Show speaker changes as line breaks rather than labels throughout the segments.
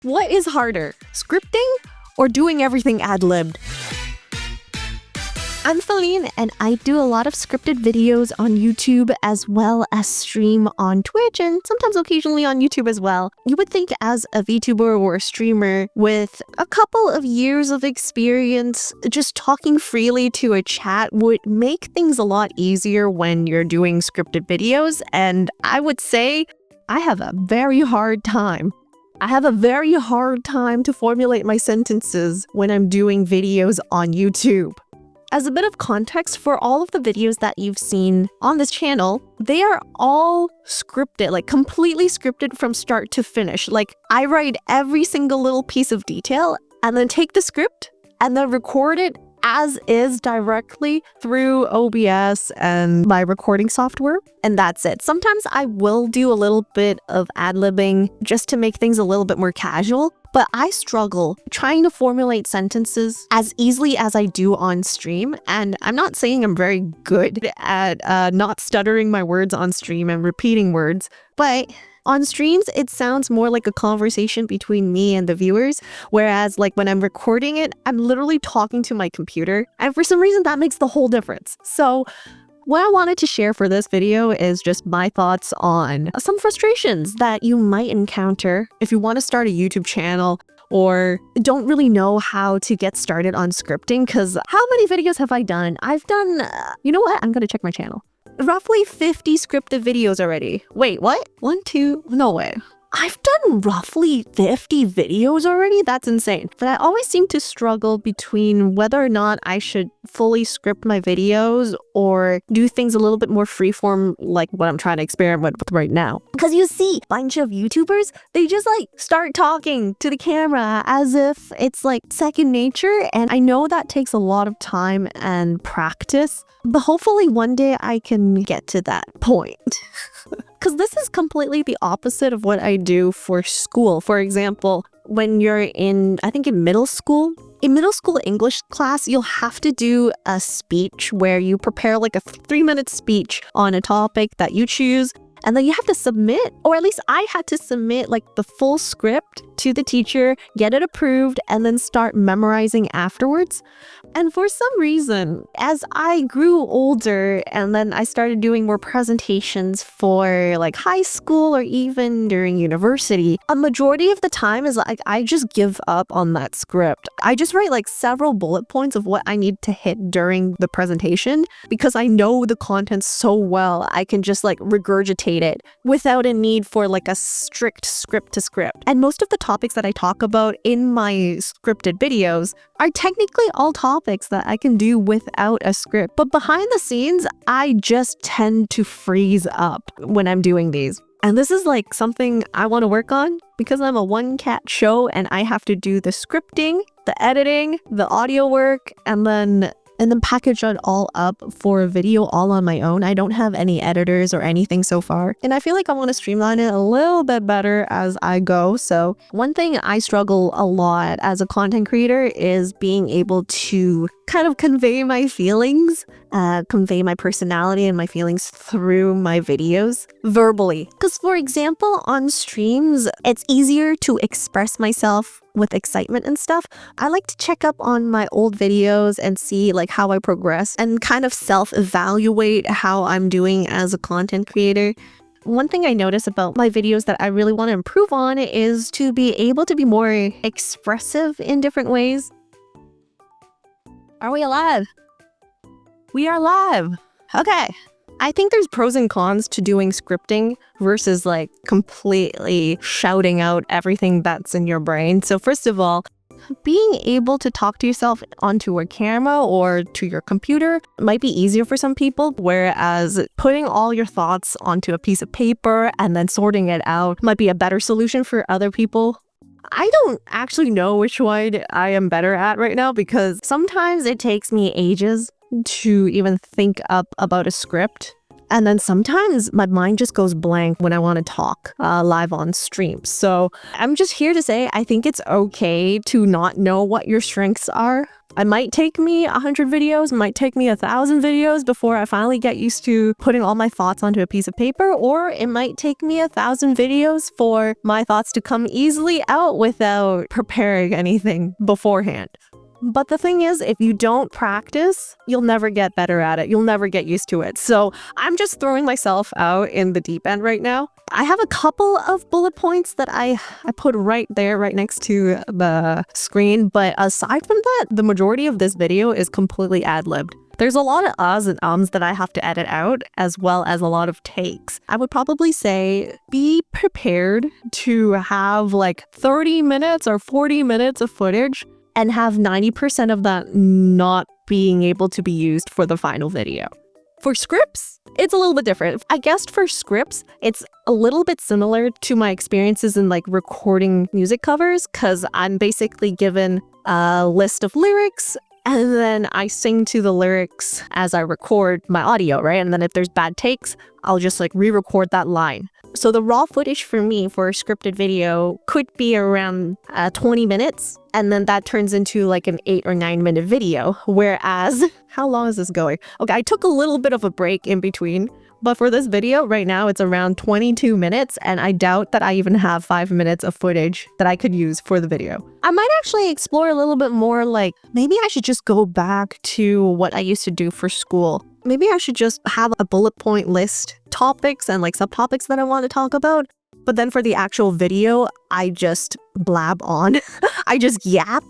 What is harder, scripting or doing everything ad-libbed? I'm Felynne, and I do a lot of scripted videos on YouTube as well as stream on Twitch and sometimes occasionally on YouTube as well. You would think as a VTuber or a streamer with a couple of years of experience, just talking freely to a chat would make things a lot easier when you're doing scripted videos, and I would say I have a very hard time. I have a very hard time to formulate my sentences when I'm doing videos on YouTube. As a bit of context, for all of the videos that you've seen on this channel, they are all scripted, like completely scripted from start to finish. Like, I write every single little piece of detail and then take the script and then record it as is directly through OBS and my recording software, and that's it. Sometimes I will do a little bit of ad-libbing just to make things a little bit more casual, but I struggle trying to formulate sentences as easily as I do on stream, and I'm not saying I'm very good at not stuttering my words on stream and repeating words, but on streams, it sounds more like a conversation between me and the viewers, whereas like when I'm recording it, I'm literally talking to my computer, and for some reason that makes the whole difference. So what I wanted to share for this video is just my thoughts on some frustrations that you might encounter if you want to start a YouTube channel or don't really know how to get started on scripting, because how many videos have I done? I've done, you know what? I'm gonna check my channel. Roughly 50 scripted videos already. Wait, what? No way. I've done roughly 50 videos already? That's insane. But I always seem to struggle between whether or not I should fully script my videos or do things a little bit more freeform, like what I'm trying to experiment with right now. Because you see, a bunch of YouTubers, they just like start talking to the camera as if it's like second nature. And I know that takes a lot of time and practice, but hopefully one day I can get to that point. Because this is completely the opposite of what I do for school. For example, when you're in middle school English class, you'll have to do a speech where you prepare like a 3-minute speech on a topic that you choose. And then you have to submit, or at least I had to submit like the full script to the teacher, get it approved, and then start memorizing afterwards. And for some reason, as I grew older and then I started doing more presentations for like high school or even during university, a majority of the time is like I just give up on that script. I just write like several bullet points of what I need to hit during the presentation because I know the content so well. I can just like regurgitate it without a need for like a strict script to script. And most of the topics that I talk about in my scripted videos are technically all topics that I can do without a script. But behind the scenes, I just tend to freeze up when I'm doing these. And this is like something I want to work on because I'm a one-cat show and I have to do the scripting, the editing, the audio work, and then package it all up for a video all on my own. I don't have any editors or anything so far. And I feel like I want to streamline it a little bit better as I go. So one thing I struggle a lot as a content creator is being able to kind of convey my feelings, convey my personality and my feelings through my videos verbally. Because for example, on streams, it's easier to express myself with excitement and stuff. I like to check up on my old videos and see like how I progress and kind of self-evaluate how I'm doing as a content creator. One thing I notice about my videos that I really want to improve on is to be able to be more expressive in different ways. Are we alive? We are live. Okay. I think there's pros and cons to doing scripting versus like completely shouting out everything that's in your brain. So first of all, being able to talk to yourself onto a camera or to your computer might be easier for some people, whereas putting all your thoughts onto a piece of paper and then sorting it out might be a better solution for other people. I don't actually know which one I am better at right now because sometimes it takes me ages to even think up about a script. And then sometimes my mind just goes blank when I want to talk live on stream. So I'm just here to say I think it's okay to not know what your strengths are It might take me 100 videos, might take me 1,000 videos before I finally get used to putting all my thoughts onto a piece of paper, or it might take me 1,000 videos for my thoughts to come easily out without preparing anything beforehand. But the thing is, if you don't practice, you'll never get better at it. You'll never get used to it. So I'm just throwing myself out in the deep end right now. I have a couple of bullet points that I put right there, right next to the screen. But aside from that, the majority of this video is completely ad-libbed. There's a lot of uhs and ums that I have to edit out, as well as a lot of takes. I would probably say be prepared to have like 30 minutes or 40 minutes of footage and have 90% of that not being able to be used for the final video. For scripts, it's a little bit different. I guess for scripts, it's a little bit similar to my experiences in like recording music covers, because I'm basically given a list of lyrics and then I sing to the lyrics as I record my audio, right? And then if there's bad takes, I'll just like re-record that line. So the raw footage for me for a scripted video could be around 20 minutes, and then that turns into like an 8 or 9 minute video. Whereas, how long is this going? Okay, I took a little bit of a break in between, but for this video right now, it's around 22 minutes, and I doubt that I even have 5 minutes of footage that I could use for the video. I might actually explore a little bit more, like maybe I should just go back to what I used to do for school. Maybe I should just have a bullet point list topics and like subtopics that I want to talk about. But then for the actual video, I just blab on. I just yap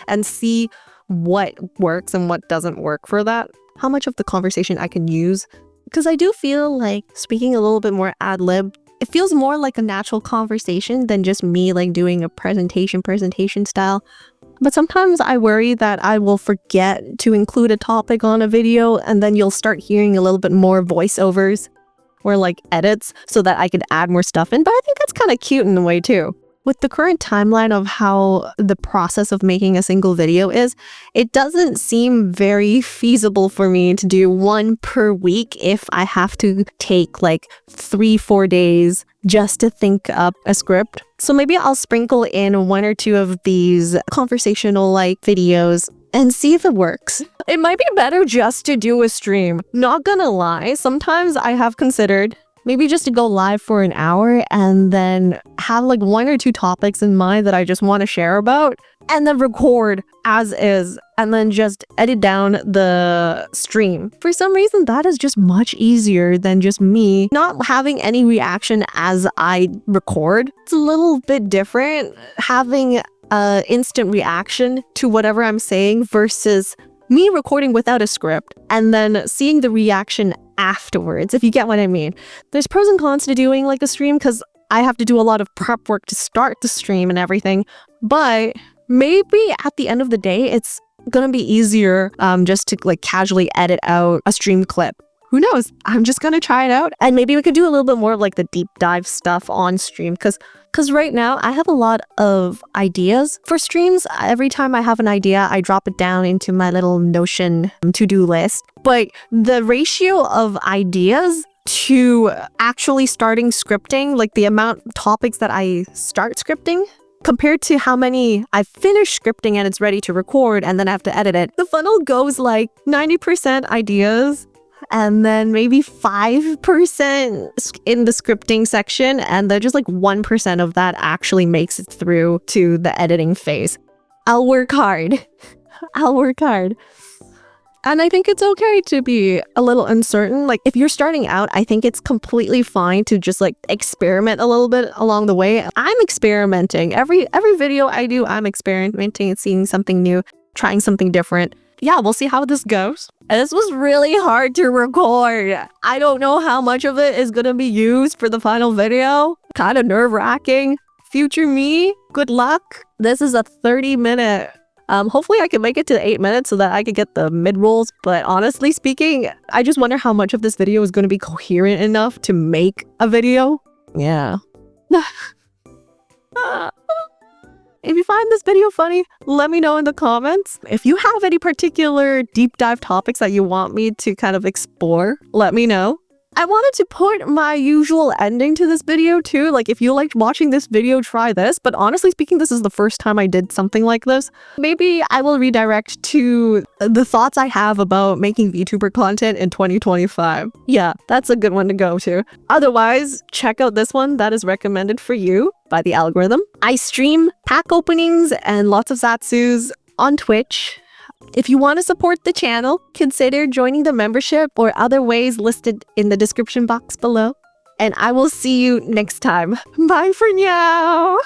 and see what works and what doesn't work for that. How much of the conversation I can use. Because I do feel like speaking a little bit more ad lib, it feels more like a natural conversation than just me like doing a presentation style. But sometimes I worry that I will forget to include a topic on a video, and then you'll start hearing a little bit more voiceovers or like edits so that I could add more stuff in. But I think that's kind of cute in a way too. With the current timeline of how the process of making a single video is, it doesn't seem very feasible for me to do one per week if I have to take like 3-4 days just to think up a script. So maybe I'll sprinkle in 1 or 2 of these conversational like videos and see if it works. It might be better just to do a stream. Not gonna lie, sometimes I have considered maybe just to go live for an hour and then have like 1 or 2 topics in mind that I just want to share about, and then record as is and then just edit down the stream. For some reason, that is just much easier than just me not having any reaction as I record. It's a little bit different having an instant reaction to whatever I'm saying versus me recording without a script and then seeing the reaction afterwards, if you get what I mean. There's pros and cons to doing like a stream because I have to do a lot of prep work to start the stream and everything, but maybe at the end of the day, it's gonna be easier just to like casually edit out a stream clip. Who knows? I'm just gonna try it out, and maybe we could do a little bit more of like the deep dive stuff on stream because right now I have a lot of ideas for streams. Every time I have an idea, I drop it down into my little Notion to-do list. But the ratio of ideas to actually starting scripting, like the amount of topics that I start scripting, compared to how many I finish scripting and it's ready to record and then I have to edit it, the funnel goes like 90% ideas, and then maybe 5% in the scripting section, and then just like 1% of that actually makes it through to the editing phase. I'll work hard. I'll work hard. And I think it's okay to be a little uncertain. Like if you're starting out, I think it's completely fine to just like experiment a little bit along the way. I'm experimenting. Every video I do, I'm experimenting and seeing something new, trying something different. Yeah, we'll see how this goes. And this was really hard to record. I don't know how much of it is gonna be used for the final video. Kind of nerve-wracking. Future me, good luck. This is a 30-minute. Hopefully I can make it to 8 minutes so that I could get the mid-rolls. But honestly speaking, I just wonder how much of this video is gonna be coherent enough to make a video. Yeah. If you find this video funny, let me know in the comments. If you have any particular deep dive topics that you want me to kind of explore, let me know. I wanted to put my usual ending to this video too. Like, if you liked watching this video, try this. But honestly speaking, this is the first time I did something like this. Maybe I will redirect to the thoughts I have about making VTuber content in 2025. Yeah, that's a good one to go to. Otherwise, check out this one that is recommended for you by the algorithm. I stream pack openings and lots of Zatsus on Twitch. If you want to support the channel, consider joining the membership or other ways listed in the description box below. And I will see you next time. Bye for now!